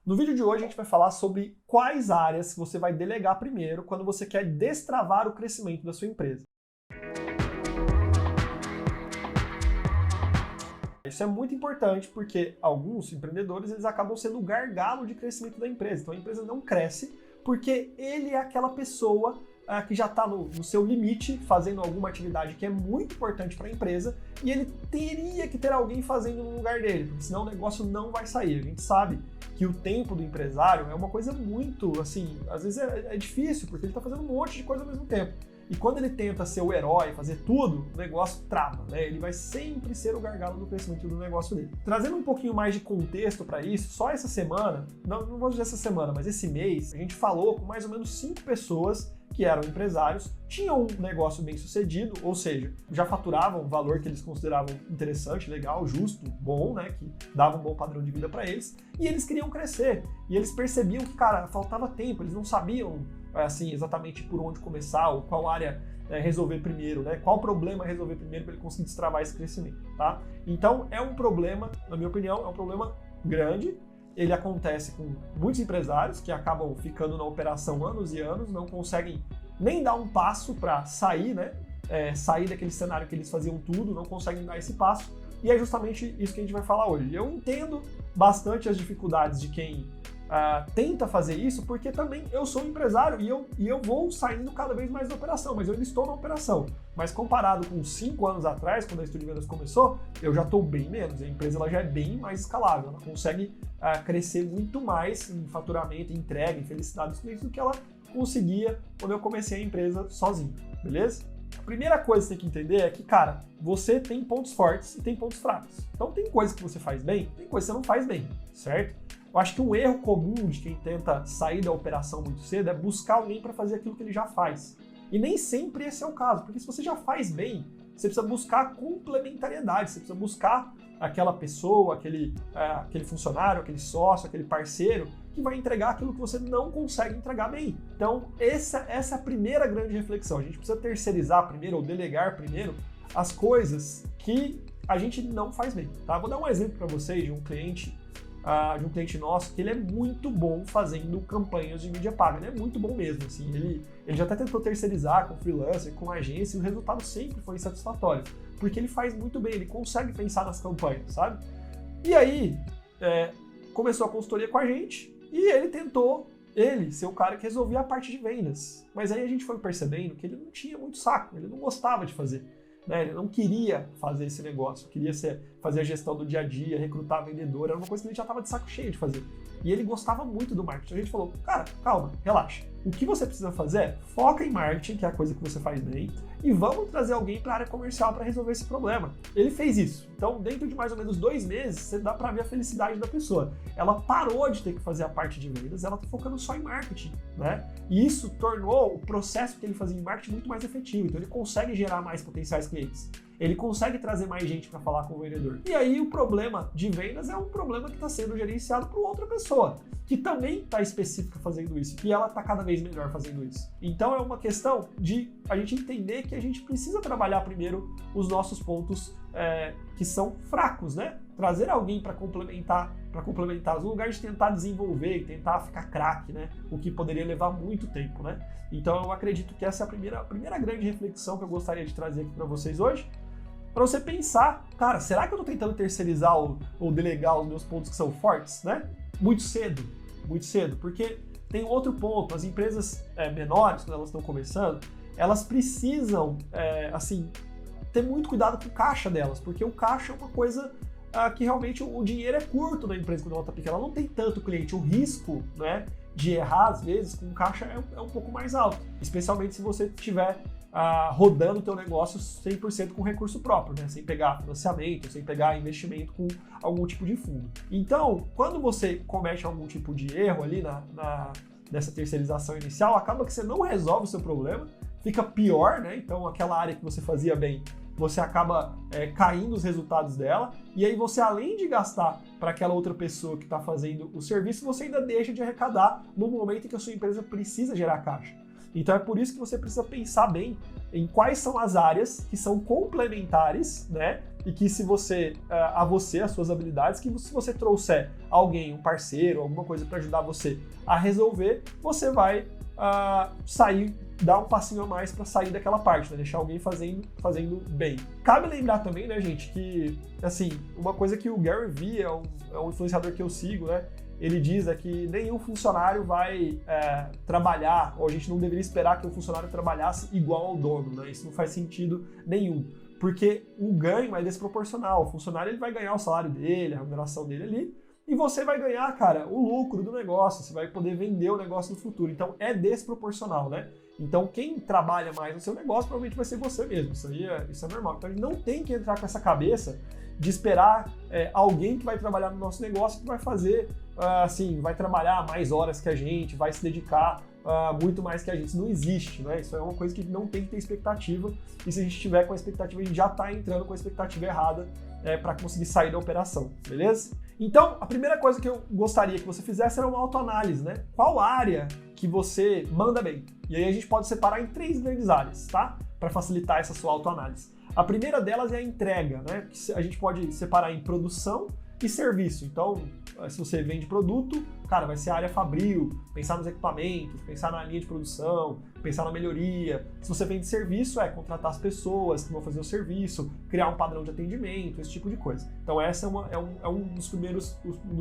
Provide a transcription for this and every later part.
No vídeo de hoje a gente vai falar sobre quais áreas você vai delegar primeiro quando você quer destravar o crescimento da sua empresa. Isso é muito importante porque alguns empreendedores eles acabam sendo o gargalo de crescimento da empresa. Então a empresa não cresce porque ele é aquela pessoa que já está no seu limite, fazendo alguma atividade que é muito importante para a empresa, e ele teria que ter alguém fazendo no lugar dele, porque senão o negócio não vai sair. A gente sabe que o tempo do empresário é uma coisa muito, assim, às vezes é difícil, porque ele está fazendo um monte de coisa ao mesmo tempo. E quando ele tenta ser o herói, fazer tudo, o negócio trava, né? Ele vai sempre ser o gargalo do crescimento do negócio dele. Trazendo um pouquinho mais de contexto para isso, só essa semana, não vou dizer essa semana, mas esse mês, a gente falou com mais ou menos 5 pessoas que eram empresários, tinham um negócio bem sucedido, ou seja, já faturavam um valor que eles consideravam interessante, legal, justo, bom, né, que dava um bom padrão de vida para eles, e eles queriam crescer, e eles percebiam que, cara, faltava tempo, eles não sabiam, assim, exatamente por onde começar, ou qual área resolver primeiro, né, qual problema resolver primeiro para ele conseguir destravar esse crescimento, tá? Então, é um problema, na minha opinião, é um problema grande. Ele acontece com muitos empresários que acabam ficando na operação anos e anos, não conseguem nem dar um passo para sair, né? Sair daquele cenário que eles faziam tudo, não conseguem dar esse passo. E é justamente isso que a gente vai falar hoje. Eu entendo bastante as dificuldades de quem tenta fazer isso, porque também eu sou um empresário e eu vou saindo cada vez mais da operação, mas eu ainda estou na operação. Mas comparado com 5 anos atrás, quando a Estúdio de Vendas começou, eu já estou bem menos. A empresa ela já é bem mais escalável, ela consegue crescer muito mais em faturamento, em entrega, em felicidade dos clientes do que ela conseguia quando eu comecei a empresa sozinho, beleza? A primeira coisa que você tem que entender é que, cara, você tem pontos fortes e tem pontos fracos. Então tem coisas que você faz bem, tem coisas que você não faz bem, certo? Eu acho que um erro comum de quem tenta sair da operação muito cedo é buscar alguém para fazer aquilo que ele já faz. E nem sempre esse é o caso, porque se você já faz bem, você precisa buscar complementariedade, você precisa buscar aquela pessoa, aquele funcionário, aquele sócio, aquele parceiro que vai entregar aquilo que você não consegue entregar bem. Então, essa é a primeira grande reflexão. A gente precisa terceirizar primeiro ou delegar primeiro as coisas que a gente não faz bem. Tá? Vou dar um exemplo para vocês de um cliente nosso que ele é muito bom fazendo campanhas de mídia paga. Ele é muito bom mesmo. Assim, ele já até tentou terceirizar com freelancer, com agência, e o resultado sempre foi insatisfatório. Porque ele faz muito bem, ele consegue pensar nas campanhas, sabe? E aí, começou a consultoria com a gente e ele tentou ser o cara que resolvia a parte de vendas. Mas aí a gente foi percebendo que ele não tinha muito saco, ele não gostava de fazer. Né? Ele não queria fazer esse negócio, queria fazer a gestão do dia a dia, recrutar vendedor, era uma coisa que ele já estava de saco cheio de fazer. E ele gostava muito do marketing. A gente falou, cara, calma, relaxa. O que você precisa fazer é foca em marketing, que é a coisa que você faz bem, e vamos trazer alguém para a área comercial para resolver esse problema. Ele fez isso. Então, dentro de mais ou menos 2 meses, você dá para ver a felicidade da pessoa. Ela parou de ter que fazer a parte de vendas, ela está focando só em marketing, né? E isso tornou o processo que ele fazia em marketing muito mais efetivo. Então, ele consegue gerar mais potenciais clientes. Ele consegue trazer mais gente para falar com o vendedor. E aí o problema de vendas é um problema que está sendo gerenciado por outra pessoa, que também está específica fazendo isso, e ela está cada vez melhor fazendo isso. Então é uma questão de a gente entender que a gente precisa trabalhar primeiro os nossos pontos que são fracos, né? Trazer alguém para complementar no lugar de tentar desenvolver e tentar ficar craque, né? O que poderia levar muito tempo, né? Então eu acredito que essa é a primeira grande reflexão que eu gostaria de trazer aqui para vocês hoje, para você pensar, cara, será que eu estou tentando terceirizar ou delegar os meus pontos que são fortes, né? Muito cedo, porque tem outro ponto, as empresas menores, quando elas estão começando, elas precisam, ter muito cuidado com o caixa delas, porque o caixa é uma coisa que realmente o dinheiro é curto na empresa quando ela está pequena, ela não tem tanto cliente, o risco, né, de errar às vezes com o caixa é um pouco mais alto, especialmente se você estiver rodando o teu negócio 100% com recurso próprio, né? Sem pegar financiamento, sem pegar investimento com algum tipo de fundo. Então, quando você comete algum tipo de erro ali nessa terceirização inicial, acaba que você não resolve o seu problema, fica pior, né? Então, aquela área que você fazia bem, você acaba caindo os resultados dela, e aí você, além de gastar para aquela outra pessoa que está fazendo o serviço, você ainda deixa de arrecadar no momento em que a sua empresa precisa gerar caixa. Então é por isso que você precisa pensar bem em quais são as áreas que são complementares, né, e que se você, as suas habilidades, que se você trouxer alguém, um parceiro, alguma coisa para ajudar você a resolver, você vai sair, dar um passinho a mais para sair daquela parte, né? Deixar alguém fazendo bem. Cabe lembrar também, né, gente, que, assim, uma coisa que o Gary Vee é um influenciador que eu sigo, né? Ele diz que nenhum funcionário vai trabalhar, ou a gente não deveria esperar que o funcionário trabalhasse igual ao dono, né? Isso não faz sentido nenhum, porque o ganho é desproporcional. O funcionário ele vai ganhar o salário dele, a remuneração dele ali, e você vai ganhar, cara, o lucro do negócio, você vai poder vender o negócio no futuro. Então é desproporcional, né? Então quem trabalha mais no seu negócio provavelmente vai ser você mesmo. Isso é normal. Então a gente não tem que entrar com essa cabeça de esperar alguém que vai trabalhar no nosso negócio que vai fazer, vai trabalhar mais horas que a gente, vai se dedicar muito mais que a gente. Isso não existe, né? Isso é uma coisa que não tem que ter expectativa, e se a gente tiver com a expectativa, a gente já está entrando com a expectativa errada para conseguir sair da operação, beleza? Então, a primeira coisa que eu gostaria que você fizesse era uma autoanálise, né? Qual área que você manda bem? E aí a gente pode separar em 3 grandes áreas, tá? Para facilitar essa sua autoanálise. A primeira delas é a entrega, né? Que a gente pode separar em produção e serviço. Então, se você vende produto, cara, vai ser a área fabril, pensar nos equipamentos, pensar na linha de produção, pensar na melhoria. Se você vende serviço, contratar as pessoas que vão fazer o serviço, criar um padrão de atendimento, esse tipo de coisa. Então, essa é um dos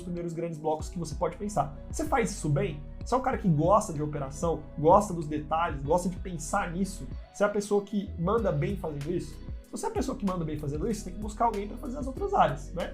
primeiros grandes blocos que você pode pensar. Você faz isso bem? Você é um cara que gosta de operação, gosta dos detalhes, gosta de pensar nisso? Você é a pessoa que manda bem fazendo isso? Se você é a pessoa que manda bem fazendo isso, você tem que buscar alguém para fazer as outras áreas, né?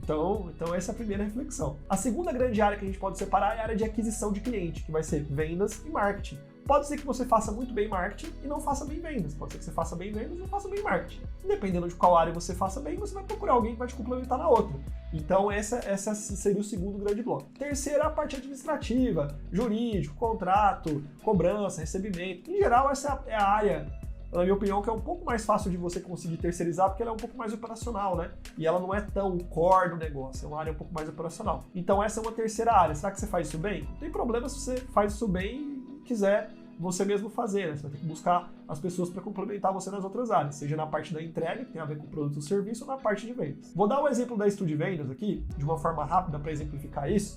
Então essa é a primeira reflexão. A segunda grande área que a gente pode separar é a área de aquisição de cliente, que vai ser vendas e marketing. Pode ser que você faça muito bem marketing e não faça bem vendas. Pode ser que você faça bem vendas e não faça bem marketing. Dependendo de qual área você faça bem, você vai procurar alguém que vai te complementar na outra. Então essa seria o segundo grande bloco. Terceira, a parte administrativa, jurídico, contrato, cobrança, recebimento. Em geral, essa é a área, na minha opinião, que é um pouco mais fácil de você conseguir terceirizar, porque ela é um pouco mais operacional, né? E ela não é tão core do negócio, é uma área um pouco mais operacional. Então essa é uma terceira área. Será que você faz isso bem? Não tem problema se você faz isso bem e quiser você mesmo fazer, né? Você vai ter que buscar as pessoas para complementar você nas outras áreas, seja na parte da entrega, que tem a ver com o produto ou serviço, ou na parte de vendas. Vou dar um exemplo da Estúdio Vendas aqui, de uma forma rápida para exemplificar isso.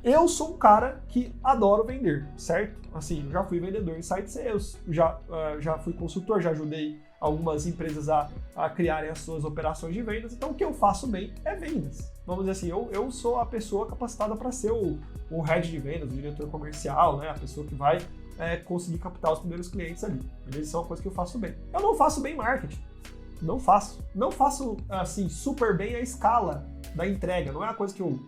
Eu sou um cara que adoro vender, certo? Assim, eu já fui vendedor em site sales, já fui consultor, já ajudei algumas empresas a criarem as suas operações de vendas. Então, o que eu faço bem é vendas. Vamos dizer assim, eu sou a pessoa capacitada para ser o head de vendas, o diretor comercial, né? A pessoa que vai conseguir captar os primeiros clientes ali. Isso é uma coisa que eu faço bem. Eu não faço bem marketing. Não faço, assim, super bem a escala da entrega. Não é uma coisa que eu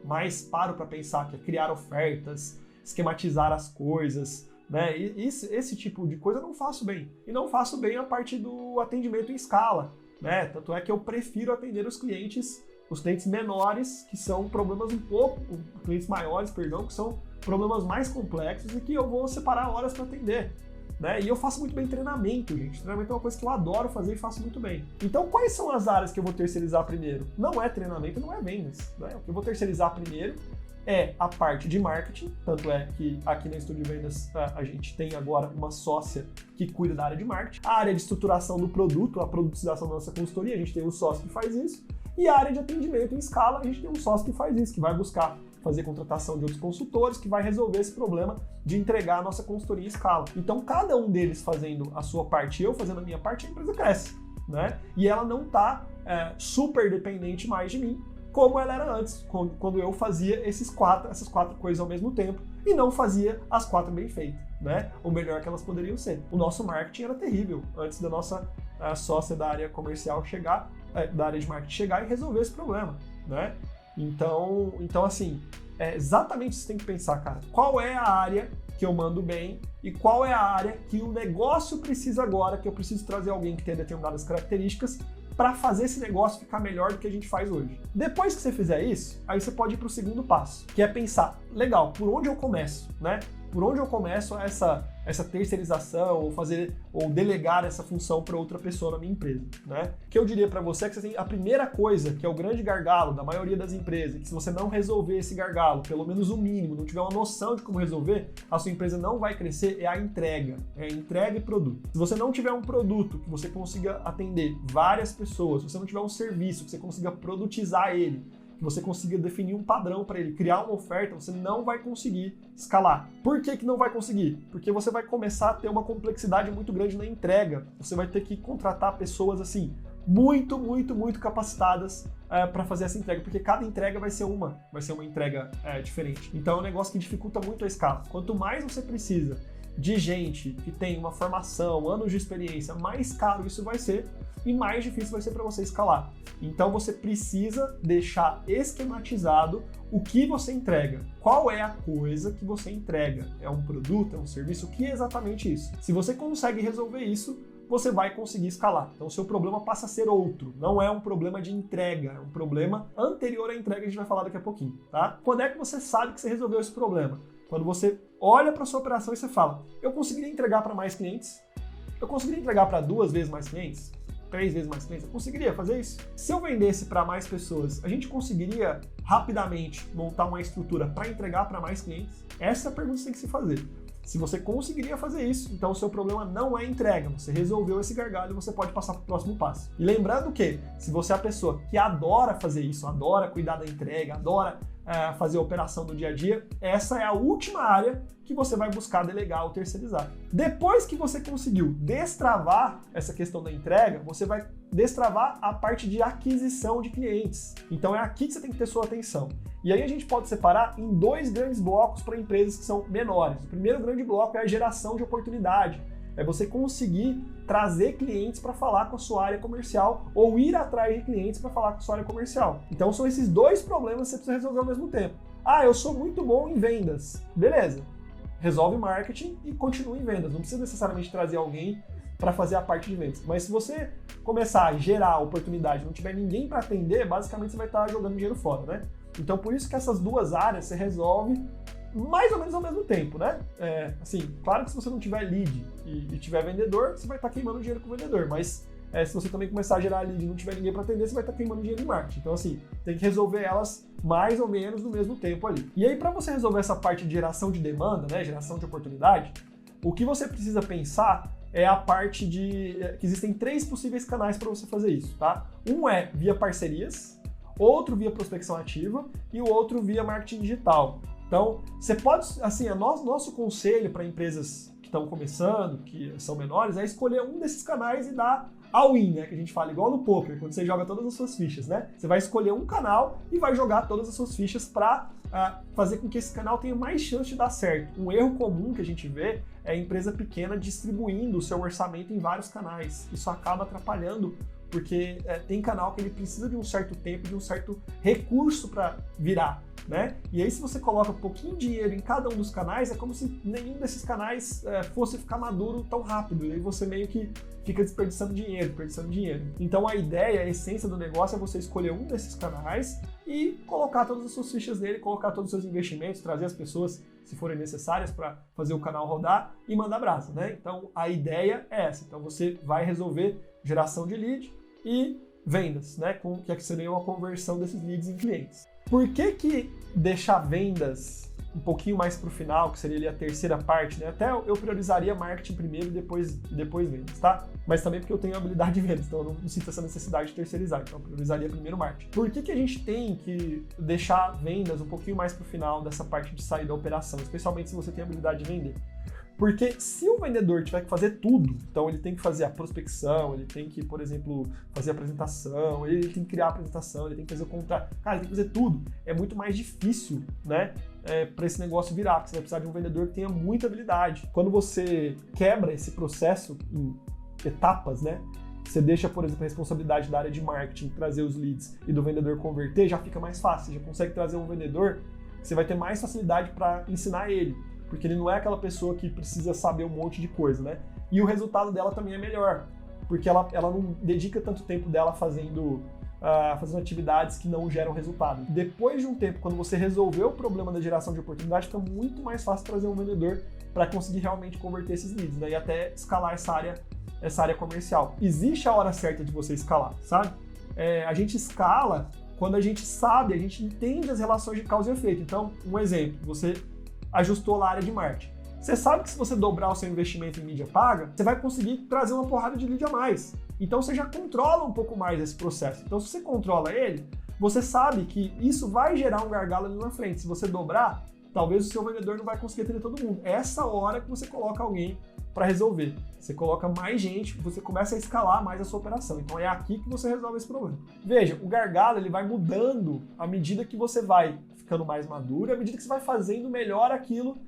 mais paro para pensar, que é criar ofertas, esquematizar as coisas, né? E esse tipo de coisa eu não faço bem. E não faço bem a parte do atendimento em escala, né? Tanto é que eu prefiro atender os clientes menores, que são problemas clientes maiores, perdão, que são problemas mais complexos e que eu vou separar horas para atender. Né? E eu faço muito bem treinamento, gente. Treinamento é uma coisa que eu adoro fazer e faço muito bem. Então, quais são as áreas que eu vou terceirizar primeiro? Não é treinamento, não é vendas. Né? O que eu vou terceirizar primeiro é a parte de marketing. Tanto é que aqui na Estúdio Vendas a gente tem agora uma sócia que cuida da área de marketing. A área de estruturação do produto, a produtização da nossa consultoria, a gente tem um sócio que faz isso. E a área de atendimento em escala, a gente tem um sócio que faz isso, que vai buscar fazer contratação de outros consultores, que vai resolver esse problema de entregar a nossa consultoria em escala. Então, cada um deles fazendo a sua parte e eu fazendo a minha parte, a empresa cresce, né? E ela não está super dependente mais de mim, como ela era antes, quando eu fazia essas quatro coisas ao mesmo tempo e não fazia as 4 bem feitas, né? O melhor que elas poderiam ser. O nosso marketing era terrível antes da nossa sócia da área comercial da área de marketing chegar e resolver esse problema, né? Então assim, exatamente isso que você tem que pensar, cara. Qual é a área que eu mando bem e qual é a área que o negócio precisa agora, que eu preciso trazer alguém que tenha determinadas características para fazer esse negócio ficar melhor do que a gente faz hoje. Depois que você fizer isso, aí você pode ir para o segundo passo, que é pensar, legal, por onde eu começo, né? por onde eu começo essa terceirização ou delegar essa função para outra pessoa na minha empresa, né? O que eu diria para você é que você tem a primeira coisa, que é o grande gargalo da maioria das empresas, que se você não resolver esse gargalo, pelo menos o mínimo, não tiver uma noção de como resolver, a sua empresa não vai crescer, é a entrega e produto. Se você não tiver um produto que você consiga atender várias pessoas, se você não tiver um serviço que você consiga produtizar ele, que você consiga definir um padrão para ele, criar uma oferta, você não vai conseguir escalar. Por que não vai conseguir? Porque você vai começar a ter uma complexidade muito grande na entrega. Você vai ter que contratar pessoas assim, muito capacitadas para fazer essa entrega, porque cada entrega vai ser uma entrega diferente. Então é um negócio que dificulta muito a escala. Quanto mais você precisa de gente que tem uma formação, anos de experiência, mais caro isso vai ser e mais difícil vai ser para você escalar. Então você precisa deixar esquematizado o que você entrega. Qual é a coisa que você entrega? É um produto? É um serviço? O que é exatamente isso? Se você consegue resolver isso, você vai conseguir escalar. Então o seu problema passa a ser outro. Não é um problema de entrega, é um problema anterior à entrega, a gente vai falar daqui a pouquinho, tá? Quando é que você sabe que você resolveu esse problema? Quando você olha para sua operação e você fala, eu conseguiria entregar para mais clientes? Eu conseguiria entregar para 2 vezes mais clientes? 3 vezes mais clientes? Eu conseguiria fazer isso? Se eu vendesse para mais pessoas, a gente conseguiria rapidamente montar uma estrutura para entregar para mais clientes? Essa é a pergunta que você tem que se fazer. Se você conseguiria fazer isso, então o seu problema não é entrega, você resolveu esse gargalo e você pode passar para o próximo passo. E lembrando que, se você é a pessoa que adora fazer isso, adora cuidar da entrega, adora fazer a operação do dia a dia, essa é a última área que você vai buscar delegar ou terceirizar. Depois que você conseguiu destravar essa questão da entrega, você vai destravar a parte de aquisição de clientes. Então é aqui que você tem que ter sua atenção. E aí a gente pode separar em 2 grandes blocos para empresas que são menores. O primeiro grande bloco é a geração de oportunidade. É você conseguir trazer clientes para falar com a sua área comercial ou ir atrás de clientes para falar com a sua área comercial. Então são esses 2 problemas que você precisa resolver ao mesmo tempo. Ah, eu sou muito bom em vendas. Beleza. Resolve marketing e continua em vendas. Não precisa necessariamente trazer alguém para fazer a parte de vendas. Mas se você começar a gerar oportunidade e não tiver ninguém para atender, basicamente você vai estar jogando dinheiro fora, né? Então por isso que essas 2 áreas você resolve mais ou menos ao mesmo tempo, né? Assim, claro que se você não tiver lead e tiver vendedor, você vai estar queimando dinheiro com o vendedor, mas se você também começar a gerar lead e não tiver ninguém para atender, você vai estar queimando dinheiro em marketing. Então assim, tem que resolver elas mais ou menos no mesmo tempo ali. E aí para você resolver essa parte de geração de demanda, né, geração de oportunidade, o que você precisa pensar é a parte de que existem 3 possíveis canais para você fazer isso, tá? Um é via parcerias, outro via prospecção ativa e o outro via marketing digital. Então, você pode, assim, nosso conselho para empresas que estão começando, que são menores, é escolher um desses canais e dar all-in, né? Que a gente fala igual no poker, quando você joga todas as suas fichas, né? Você vai escolher um canal e vai jogar todas as suas fichas para fazer com que esse canal tenha mais chance de dar certo. Um erro comum que a gente vê é a empresa pequena distribuindo o seu orçamento em vários canais. Isso acaba atrapalhando, porque tem canal que ele precisa de um certo tempo, de um certo recurso para virar, né? E aí se você coloca um pouquinho de dinheiro em cada um dos canais, é como se nenhum desses canais fosse ficar maduro tão rápido, e aí você meio que fica desperdiçando dinheiro. Então a ideia, a essência do negócio é você escolher um desses canais e colocar todas as suas fichas nele, colocar todos os seus investimentos, trazer as pessoas, se forem necessárias, para fazer o canal rodar e mandar brasa, né? Então a ideia é essa. Então você vai resolver geração de lead e vendas, né? Que seria uma conversão desses leads em clientes. Por que deixar vendas um pouquinho mais para o final, que seria ali a terceira parte, né? Até eu priorizaria marketing primeiro e depois vendas, tá? Mas também porque eu tenho habilidade de vendas, então eu não sinto essa necessidade de terceirizar, então eu priorizaria primeiro marketing. Por que a gente tem que deixar vendas um pouquinho mais para o final dessa parte de sair da operação, especialmente se você tem habilidade de vender? Porque se o vendedor tiver que fazer tudo, então ele tem que fazer a prospecção, ele tem que, por exemplo, fazer a apresentação, ele tem que criar a apresentação, ele tem que fazer o contrato, cara, ele tem que fazer tudo. É muito mais difícil, né, para esse negócio virar, porque você vai precisar de um vendedor que tenha muita habilidade. Quando você quebra esse processo em etapas, né, você deixa, por exemplo, a responsabilidade da área de marketing trazer os leads e do vendedor converter, já fica mais fácil, você já consegue trazer um vendedor que você vai ter mais facilidade para ensinar ele, porque ele não é aquela pessoa que precisa saber um monte de coisa, né? E o resultado dela também é melhor, porque ela não dedica tanto tempo dela fazendo fazendo atividades que não geram resultado. Depois de um tempo, quando você resolveu o problema da geração de oportunidade, fica muito mais fácil trazer um vendedor para conseguir realmente converter esses leads, né? E até escalar essa área comercial. Existe a hora certa de você escalar, sabe? A gente escala quando a gente sabe, a gente entende as relações de causa e efeito. Então, um exemplo, você ajustou lá a área de marketing. Você sabe que se você dobrar o seu investimento em mídia paga, você vai conseguir trazer uma porrada de lead a mais. Então você já controla um pouco mais esse processo. Então se você controla ele, você sabe que isso vai gerar um gargalo ali na frente. Se você dobrar, talvez o seu vendedor não vai conseguir atender todo mundo. É essa hora que você coloca alguém para resolver. Você coloca mais gente, você começa a escalar mais a sua operação. Então é aqui que você resolve esse problema. Veja, o gargalo ele vai mudando à medida que você vai ficando mais maduro, à medida que você vai fazendo melhor aquilo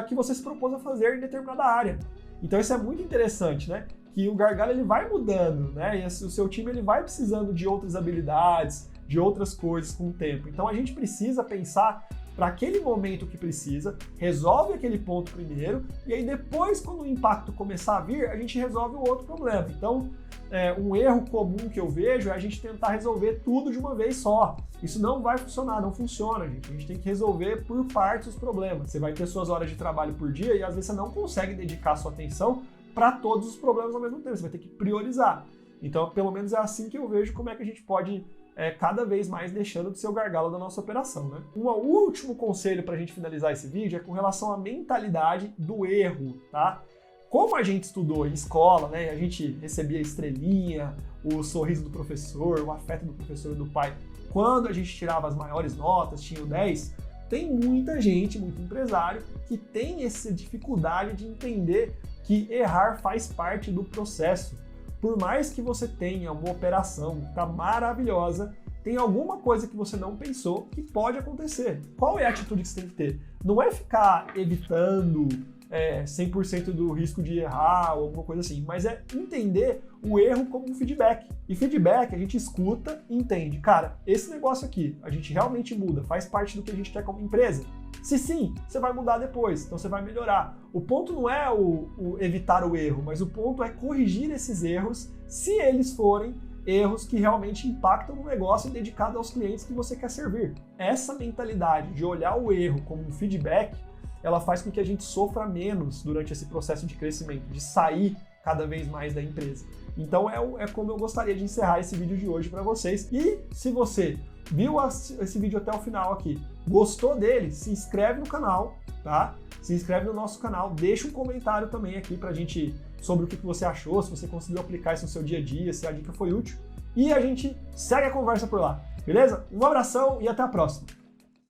que você se propôs a fazer em determinada área. Então isso é muito interessante, né? Que o gargalo ele vai mudando, né? E o seu time ele vai precisando de outras habilidades, de outras coisas com o tempo. Então a gente precisa pensar para aquele momento que precisa, resolve aquele ponto primeiro, e aí depois, quando o impacto começar a vir, a gente resolve o outro problema. Então, um erro comum que eu vejo é a gente tentar resolver tudo de uma vez só. Isso não vai funcionar, não funciona, gente. A gente tem que resolver por partes os problemas. Você vai ter suas horas de trabalho por dia e às vezes você não consegue dedicar sua atenção para todos os problemas ao mesmo tempo. Você vai ter que priorizar. Então, pelo menos é assim que eu vejo como é que a gente pode cada vez mais deixando de ser o gargalo da nossa operação, né? Um último conselho para a gente finalizar esse vídeo é com relação à mentalidade do erro, tá? Como a gente estudou em escola, né? A gente recebia a estrelinha, o sorriso do professor, o afeto do professor e do pai. Quando a gente tirava as maiores notas, tinha o 10, tem muita gente, muito empresário, que tem essa dificuldade de entender que errar faz parte do processo. Por mais que você tenha uma operação que está maravilhosa, tem alguma coisa que você não pensou que pode acontecer. Qual é a atitude que você tem que ter? Não é ficar evitando 100% do risco de errar ou alguma coisa assim, mas é entender o erro como um feedback. E feedback a gente escuta e entende. Cara, esse negócio aqui, a gente realmente muda, faz parte do que a gente quer como empresa. Se sim, você vai mudar depois, então você vai melhorar. O ponto não é o evitar o erro, mas o ponto é corrigir esses erros se eles forem erros que realmente impactam no negócio e dedicado aos clientes que você quer servir. Essa mentalidade de olhar o erro como um feedback, ela faz com que a gente sofra menos durante esse processo de crescimento, de sair cada vez mais da empresa. Então é como eu gostaria de encerrar esse vídeo de hoje para vocês. E se você viu esse vídeo até o final aqui, gostou dele, se inscreve no canal, tá? Se inscreve no nosso canal, deixa um comentário também aqui pra gente sobre o que você achou, se você conseguiu aplicar isso no seu dia a dia, se a dica foi útil. E a gente segue a conversa por lá, beleza? Um abração e até a próxima!